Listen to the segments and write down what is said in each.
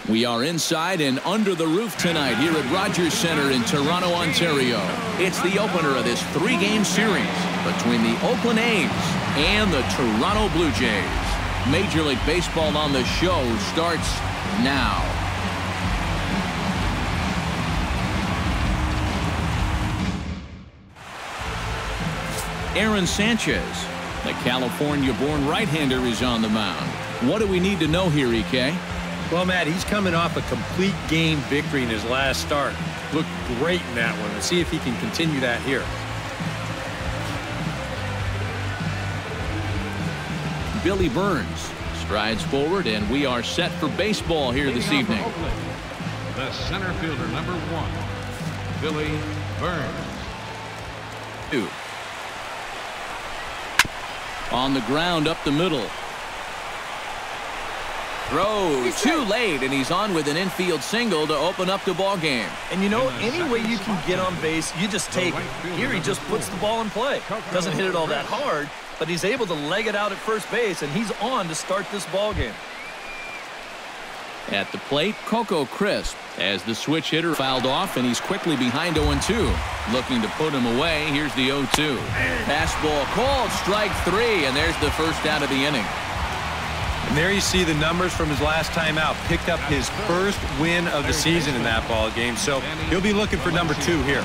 We are inside and under the roof tonight here at Rogers Center in Toronto, Ontario. It's the opener of this three-game series between the Oakland A's and the Toronto Blue Jays. Major League Baseball on the show starts now. Aaron Sanchez, the California-born right-hander, is on the mound. What do we need to know here, EK? Well, Matt, he's coming off a complete game victory in his last start. Looked great in that one. Let's see if he can continue that here. Billy Burns strides forward, and we are set for baseball here this evening. Oakland, the center fielder, number 1, Billy Burns. 2. On the ground up the middle. Throw too late, and he's on with an infield single to open up the ball game. And you know, any way you can get on base, you just take it. Here he just puts the ball in play. Doesn't hit it all that hard, but he's able to leg it out at first base, and he's on to start this ball game. At the plate, Coco Crisp as the switch hitter fouled off, and he's quickly behind 0-2. Looking to put him away. Here's the 0-2. Fastball called, strike 3, and there's the first out of the inning. And there you see the numbers from his last time out. Picked up his first win of the season in that ball game, so he'll be looking for number 2 here.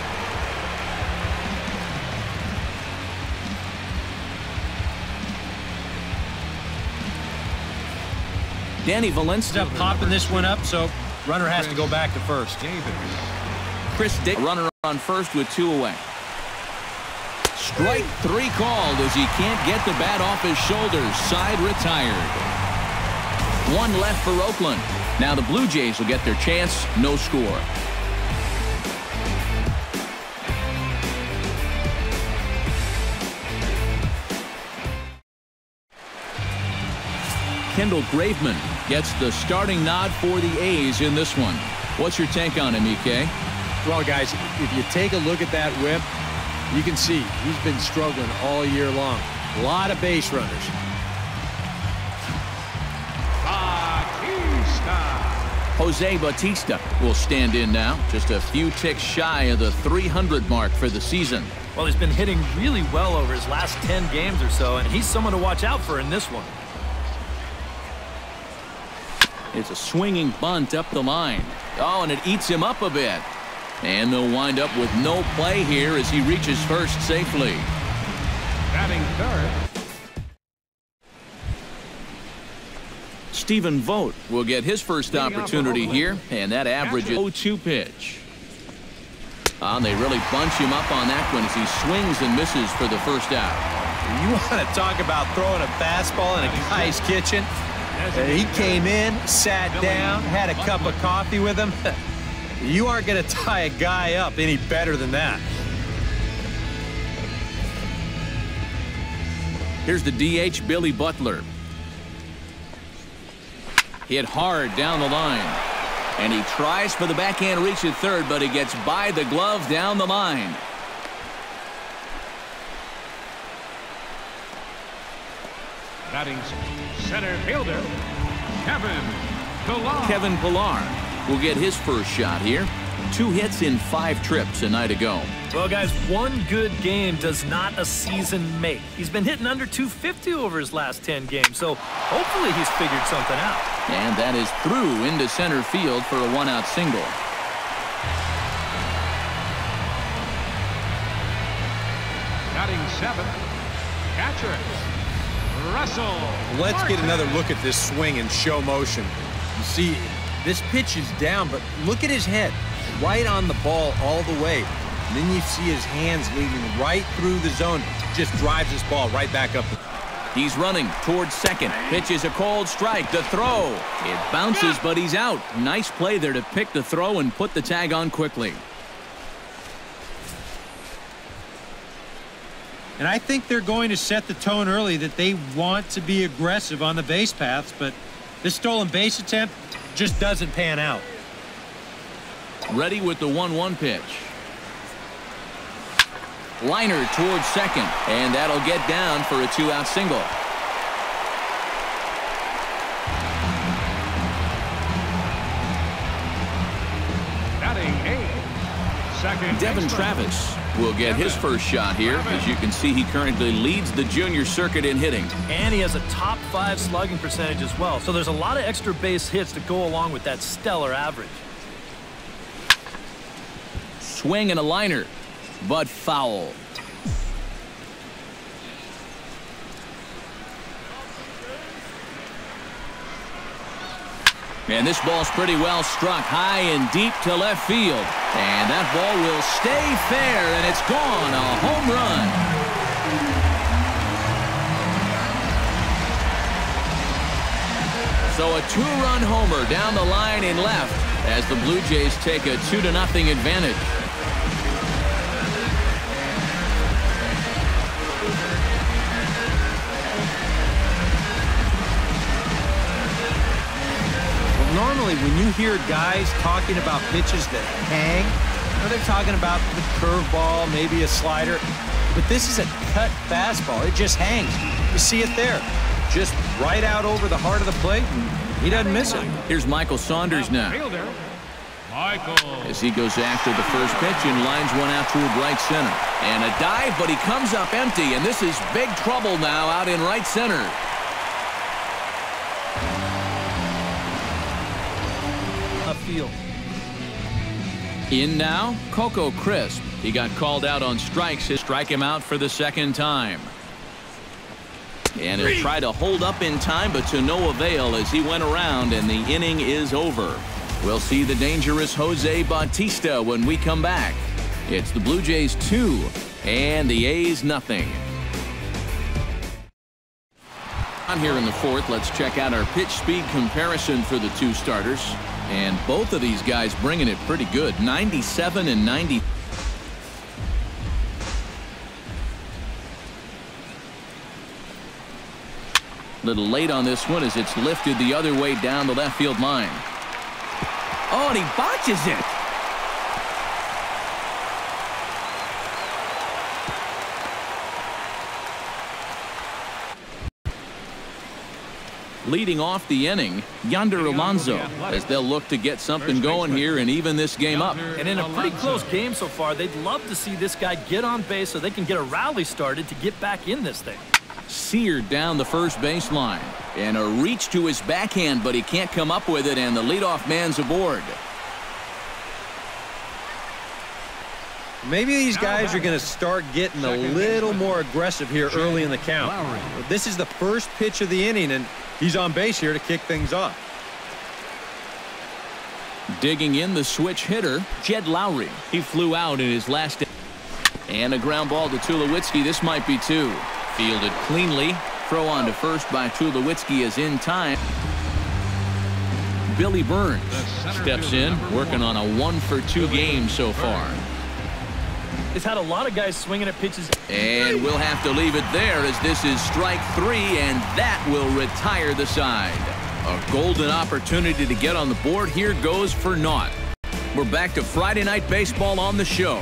Danny Valencia popping this one up, so runner has to go back to first. Chris Dick, runner on first with 2 away. Strike 3 called as he can't get the bat off his shoulders. Side retired. 1 left for Oakland. Now the Blue Jays will get their chance. No score. Kendall Graveman gets the starting nod for the A's in this one. What's your take on him, EK? Well, guys, if you take a look at that whip, you can see he's been struggling all year long. A lot of base runners. Jose Bautista will stand in now, just a few ticks shy of the 300 mark for the season. Well, he's been hitting really well over his last 10 games or so, and he's someone to watch out for in this one. It's a swinging bunt up the line. Oh, and it eats him up a bit. And they'll wind up with no play here as he reaches first safely. Batting third. Stephen Vogt will get his first opportunity here, and that averages 0-2 pitch. And they really bunch him up on that one as he swings and misses for the first out. You want to talk about throwing a fastball in a guy's kitchen? He came in, sat down, had a cup of coffee with him. You aren't going to tie a guy up any better than that. Here's the DH, Billy Butler. Hit hard down the line. And he tries for the backhand reach at third, but he gets by the glove down the line. Batting center fielder, Kevin Pillar. Kevin Pillar will get his first shot here. 2 hits in 5 trips a night ago. Well, guys, one good game does not a season make. He's been hitting under 250 over his last 10 games, so hopefully he's figured something out. And that is through into center field for a 1-out single. Batting 7th, catcher, Russell. Let's get another look at this swing in show motion. You see, this pitch is down, but look at his head. Right on the ball all the way. And then you see his hands leading right through the zone. Just drives this ball right back up. He's running towards second. Pitches a cold strike. The throw. It bounces, but he's out. Nice play there to pick the throw and put the tag on quickly. And I think they're going to set the tone early that they want to be aggressive on the base paths, but this stolen base attempt just doesn't pan out. Ready with the 1-1 pitch. Liner towards second, and that'll get down for a 2-out single. Devin Travis will get his first shot here. As you can see, he currently leads the junior circuit in hitting. And he has a top 5 slugging percentage as well. So there's a lot of extra base hits to go along with that stellar average. Swing and a liner, but foul. And this ball's pretty well struck high and deep to left field. And that ball will stay fair, and it's gone. A home run. So a 2-run homer down the line in left as the Blue Jays take a 2-0 advantage. Normally, when you hear guys talking about pitches that hang, they're talking about the curveball, maybe a slider. But this is a cut fastball. It just hangs. You see it there. Just right out over the heart of the plate, and he doesn't miss it. Here's Michael Saunders now. As he goes after the first pitch and lines one out toward right center. And a dive, but he comes up empty, and this is big trouble now out in right center. Field. In now, Coco Crisp. He got called out on strikes. He'll strike him out for the second time. And he'll try to hold up in time, but to no avail as he went around, and the inning is over. We'll see the dangerous Jose Bautista when we come back. It's the Blue Jays 2 and the A's nothing. On here in the fourth, let's check out our pitch speed comparison for the two starters. And both of these guys bringing it pretty good. 97 and 90. Little late on this one as it's lifted the other way down the left field line. Oh, and he botches it. Leading off the inning, Yonder Alonso, as they'll look to get something going here and even this game up. And in a pretty close game so far, they'd love to see this guy get on base so they can get a rally started to get back in this thing. Seared down the first baseline, and a reach to his backhand, but he can't come up with it, and the leadoff man's aboard. Maybe these guys are going to start getting a little more aggressive here early in the count. This is the first pitch of the inning, and he's on base here to kick things off. Digging in the switch hitter, Jed Lowry. He flew out in his last. And a ground ball to Tulowitzki. This might be two. Fielded cleanly. Throw on to first by Tulowitzki is in time. Billy Burns steps in, working on a 1-for-2 game so far. He's had a lot of guys swinging at pitches. And we'll have to leave it there as this is strike 3, and that will retire the side. A golden opportunity to get on the board here goes for naught. We're back to Friday Night Baseball on the show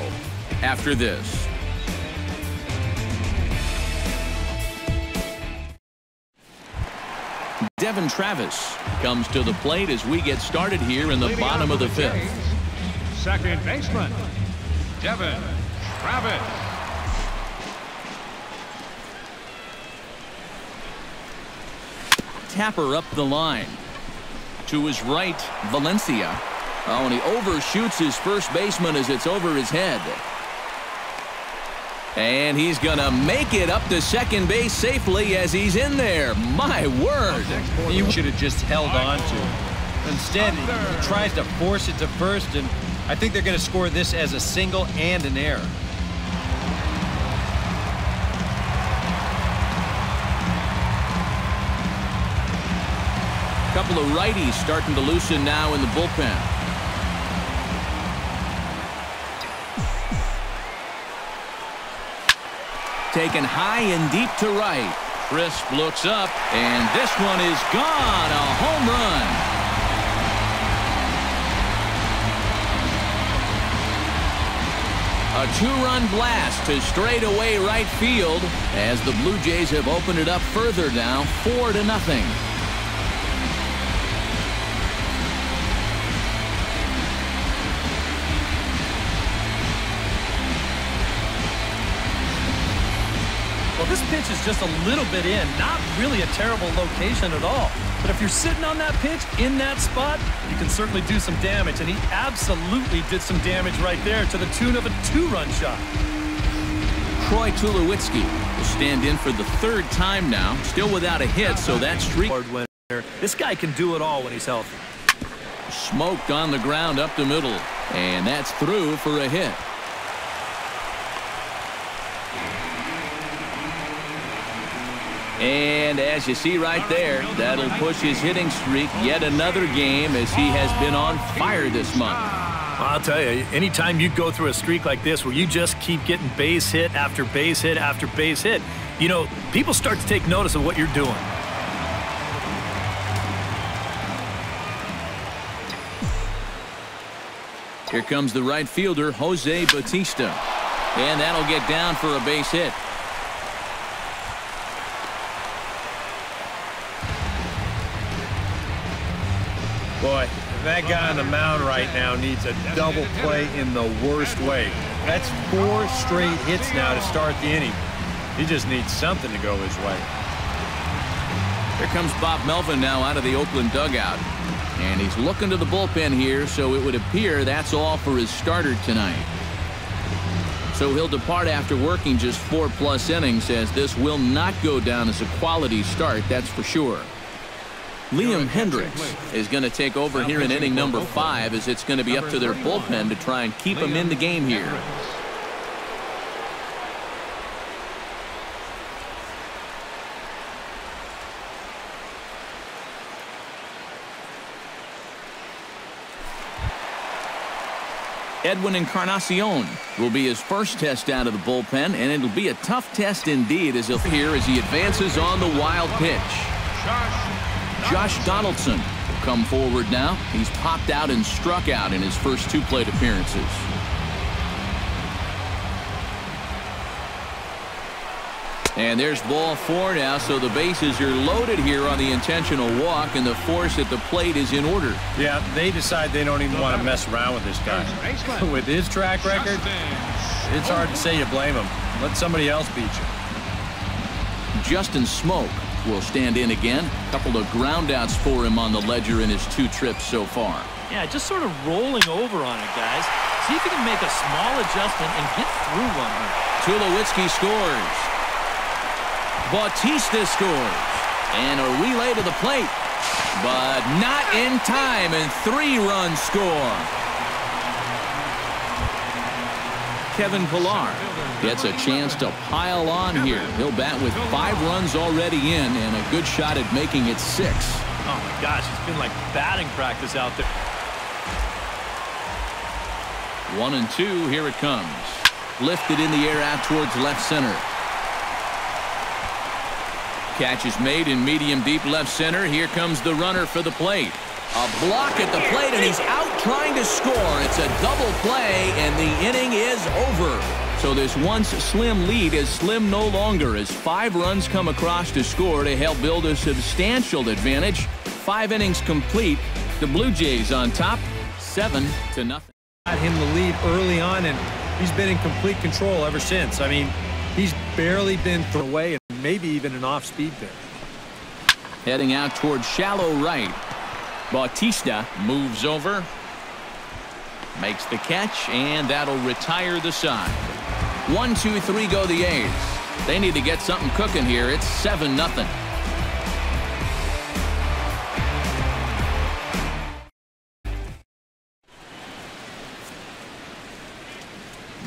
after this. Devin Travis comes to the plate as we get started here in the bottom of the fifth. Second baseman, Devin Travis. Tapper up the line. To his right, Valencia. Oh, and he overshoots his first baseman as it's over his head. And he's going to make it up to second base safely as he's in there. My word. He should have just held on to. Instead, he tries to force it to first, and I think they're going to score this as a single and an error. Couple of righties starting to loosen now in the bullpen. Taken high and deep to right. Crisp looks up, and this one is gone. A home run. A 2-run blast to straightaway right field as the Blue Jays have opened it up further now, 4-0. Well, this pitch is just a little bit in, not really a terrible location at all. But if you're sitting on that pitch, in that spot, you can certainly do some damage. And he absolutely did some damage right there to the tune of a 2-run shot. Troy Tulowitzki will stand in for the 3rd time now, still without a hit, so that streak. This guy can do it all when he's healthy. Smoked on the ground up the middle, and that's through for a hit. And as you see right there, that'll push his hitting streak yet another game as he has been on fire this month. I'll tell you, anytime you go through a streak like this where you just keep getting base hit after base hit after base hit, you know, people start to take notice of what you're doing. Here comes the right fielder, Jose Bautista. And that'll get down for a base hit. Boy, that guy on the mound right now needs a double play in the worst way. That's 4 straight hits now to start the inning. He just needs something to go his way. Here comes Bob Melvin now out of the Oakland dugout. And he's looking to the bullpen here, so it would appear that's all for his starter tonight. So he'll depart after working just 4+ innings, as this will not go down as a quality start, that's for sure. Liam Hendricks is going to take over here in inning number 5, as it's going to be up to their bullpen to try and keep him in the game here. Edwin Encarnacion will be his first test out of the bullpen, and it'll be a tough test indeed as he'll hear as he advances on the wild pitch. Josh Donaldson will come forward now. He's popped out and struck out in his first 2 plate appearances. And there's ball 4 now, so the bases are loaded here on the intentional walk, and the force at the plate is in order. Yeah, they decide they don't even want to mess around with this guy. With his track record, it's hard to say you blame him. Let somebody else beat you. Justin Smoke will stand in again. A couple of groundouts for him on the ledger in his 2 trips so far. Yeah, just sort of rolling over on it, guys. See if you can make a small adjustment and get through one here. Tulowitzki scores. Bautista scores. And a relay to the plate. But not in time, and 3-run score. Kevin Pillar gets a chance to pile on here. He'll bat with 5 runs already in and a good shot at making it 6. Oh my gosh, it's been like batting practice out there. 1 and 2, here it comes. Lifted in the air out towards left center. Catch is made in medium deep left center. Here comes the runner for the plate. A block at the plate, and he's out trying to score. It's a double play, and the inning is over. So this once slim lead is slim no longer as 5 runs come across to score to help build a substantial advantage. 5 innings complete. The Blue Jays on top, 7-0. Got him the lead early on, and he's been in complete control ever since. I mean, he's barely been thrown away, and maybe even an off-speed there. Heading out towards shallow right. Bautista moves over, makes the catch, and that'll retire the side. 1, 2, 3 go the A's. They need to get something cooking here. It's 7-0.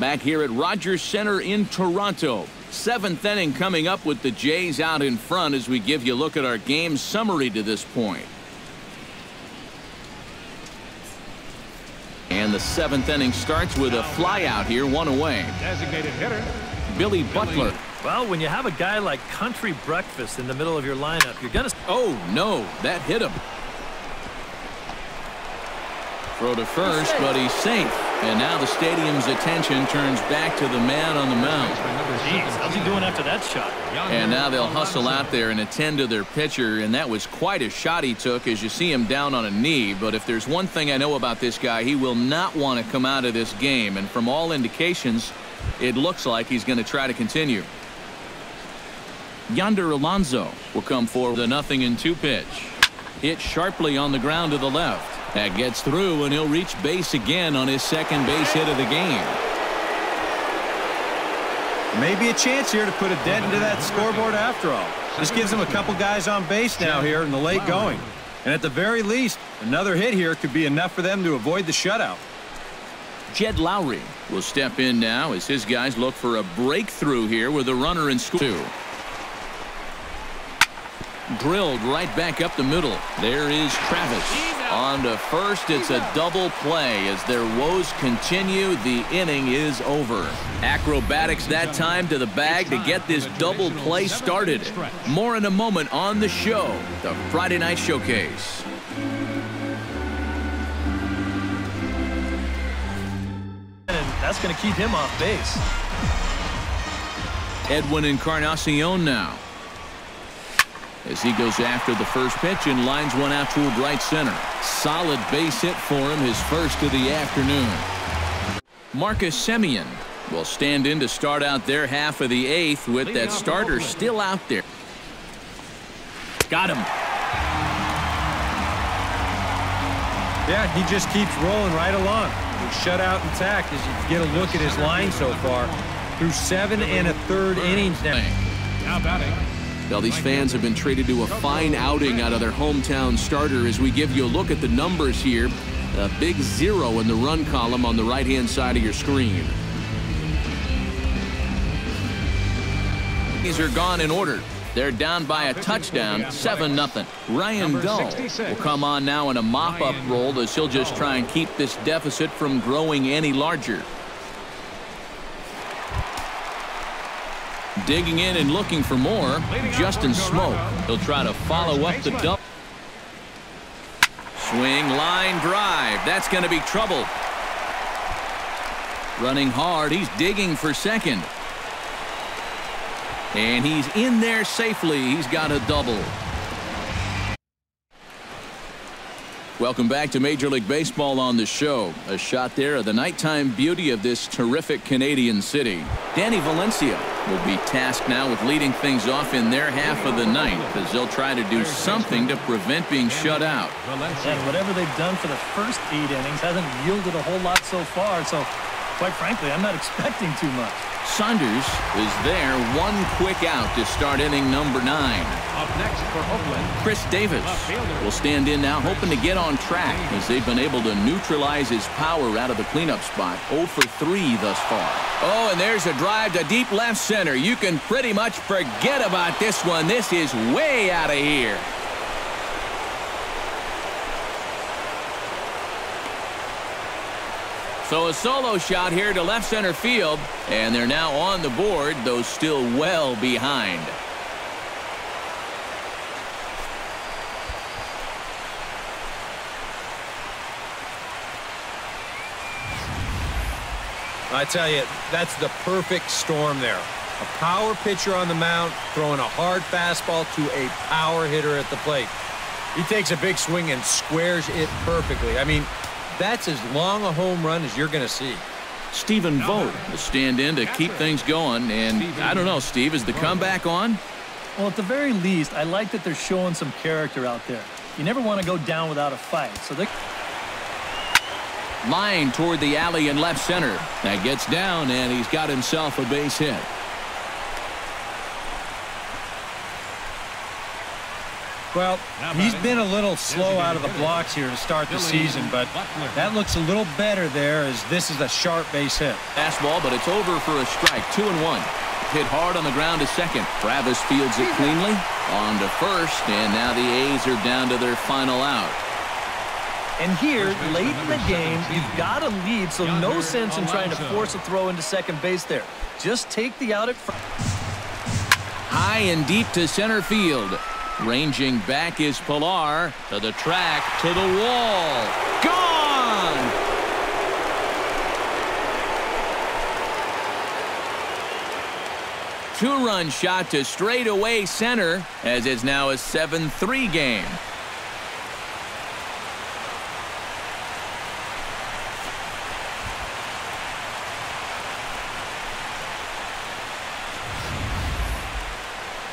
Back here at Rogers Center in Toronto. 7th inning coming up with the Jays out in front as we give you a look at our game summary to this point. And the 7th inning starts with a fly out here, 1 away. Designated hitter, Billy Butler. Well, when you have a guy like Country Breakfast in the middle of your lineup, you're going to... Oh, no, that hit him. Throw to first, but he's safe. And now the stadium's attention turns back to the man on the mound. Jeez, how's he doing after that shot? And now they'll hustle out there and attend to their pitcher, and that was quite a shot he took as you see him down on a knee. But if there's one thing I know about this guy, he will not want to come out of this game. And from all indications, it looks like he's going to try to continue. Yonder Alonso will come for the 0-2 pitch. Hit sharply on the ground to the left. That gets through, and he'll reach base again on his second base hit of the game. Maybe a chance here to put a dent into that scoreboard after all. This gives him a couple guys on base now here in the late going. And at the very least, another hit here could be enough for them to avoid the shutout. Jed Lowry will step in now as his guys look for a breakthrough here with a runner in score. Drilled right back up the middle. There is Travis. On to first. It's a double play. As their woes continue, the inning is over. Acrobatics that time to the bag to get this double play started. More in a moment on the show, the Friday Night Showcase. And that's going to keep him off base. Edwin Encarnacion now, as he goes after the first pitch and lines one out toward right center. Solid base hit for him, his first of the afternoon. Marcus Semien will stand in to start out their half of the eighth with that starter still out there. Got him. Yeah, he just keeps rolling right along. Shutout intact as you get a look at his line so far. Through 7 1/3 innings now. Now batting. Well, these fans have been treated to a fine outing out of their hometown starter as we give you a look at the numbers here. A big 0 in the run column on the right-hand side of your screen. These are gone in order. They're down by a touchdown, 7-0. Ryan Dull will come on now in a mop-up role as he'll just try and keep this deficit from growing any larger. Digging in and looking for more, Justin Smoke. He'll try to follow up the double. Swing, line drive. That's going to be trouble. Running hard. He's digging for second. And he's in there safely. He's got a double. Welcome back to Major League Baseball on the show. A shot there of the nighttime beauty of this terrific Canadian city. Danny Valencia will be tasked now with leading things off in their half of the ninth as they'll try to do something to prevent being shut out. And whatever they've done for the first 8 innings hasn't yielded a whole lot so far. So, quite frankly, I'm not expecting too much. Saunders is there, one quick out to start inning number 9. Up next for Oakland, Chris Davis will stand in now, hoping to get on track as they've been able to neutralize his power out of the cleanup spot. 0 for 3 thus far. Oh, and there's a drive to deep left center. You can pretty much forget about this one. This is way out of here. So a solo shot here to left center field, and they're now on the board, though still well behind. I tell you, that's the perfect storm there. A power pitcher on the mound throwing a hard fastball to a power hitter at the plate. He takes a big swing and squares it perfectly. I mean, that's as long a home run as you're going to see. Stephen Vogt will stand in to keep things going. And I don't know, Steve, is the comeback on? Well, at the very least, I like that they're showing some character out there. You never want to go down without a fight. So they line toward the alley in left center. That gets down, and he's got himself a base hit. Well, he's been a little slow out of the blocks here to start the season, but that looks a little better there as this is a sharp base hit. Fastball, but it's over for a strike. 2-1. Hit hard on the ground to second. Travis fields it cleanly. On to first, and now the A's are down to their final out. And here, late in the game, you've got a lead, so no sense in trying to force a throw into second base there. Just take the out at front. High and deep to center field. Ranging back is Pilar to the track, to the wall. Gone! Two-run shot to straightaway center as it's now a 7-3 game.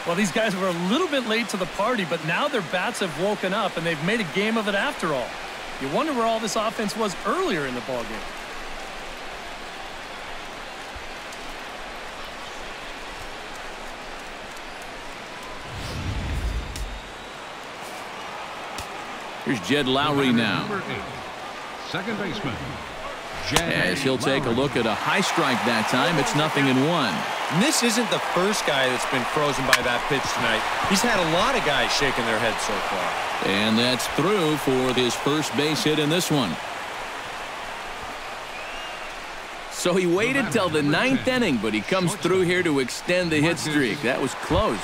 Well, these guys were a little bit late to the party, but now their bats have woken up, and they've made a game of it after all. You wonder where all this offense was earlier in the ballgame. Here's Jed Lowry now. Number 8, second baseman, As he'll take a look at a high strike that time. It's 0-1. And this isn't the first guy that's been frozen by that pitch tonight. He's had a lot of guys shaking their heads so far. And that's through for his first base hit in this one. So he waited till the 9th inning, but he comes through here to extend the hit streak. That was close.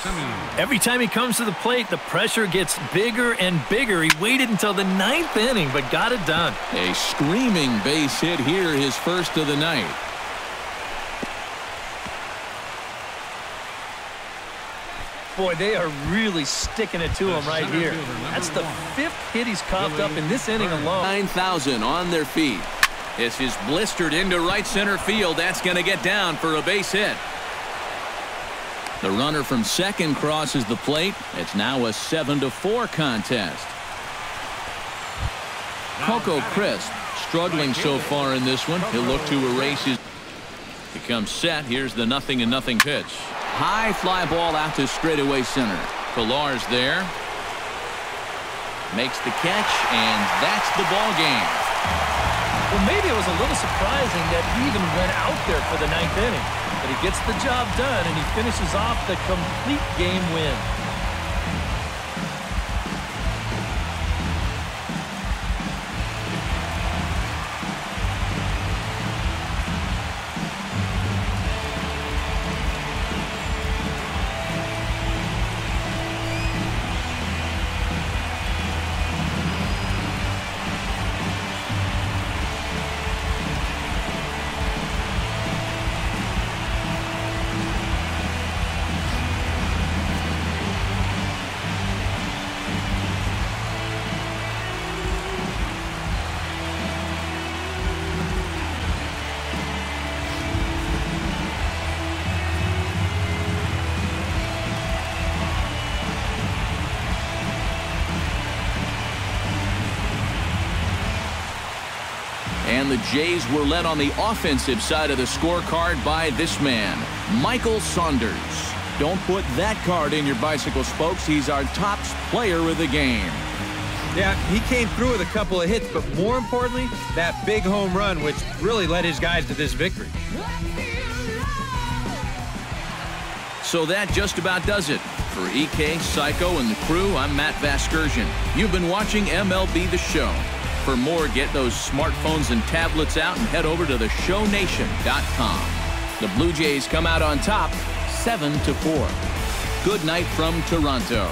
Every time he comes to the plate, the pressure gets bigger and bigger. He waited until the 9th inning, but got it done. A screaming base hit here, his first of the night. Boy, they are really sticking it to him right here. That's the 5th hit he's coughed up in this inning alone. 9,000 on their feet. This is blistered into right center field. That's going to get down for a base hit. The runner from second crosses the plate. It's now a 7-4 contest. Coco Crisp struggling so far in this one. He'll look to erase his. Becomes set. Here's the 0-0 pitch. High fly ball out to straightaway center. Pillar's there. Makes the catch, and that's the ball game. Well, maybe it was a little surprising that he even went out there for the 9th inning. But he gets the job done, and he finishes off the complete game win. And the Jays were led on the offensive side of the scorecard by this man, Michael Saunders. Don't put that card in your bicycle spokes. He's our top player of the game. Yeah, he came through with a couple of hits, but more importantly, that big home run, which really led his guys to this victory. So that just about does it. For EK, Psycho, and the crew, I'm Matt Vasgersian. You've been watching MLB The Show. For more, get those smartphones and tablets out and head over to theshownation.com. The Blue Jays come out on top, 7-4. Good night from Toronto.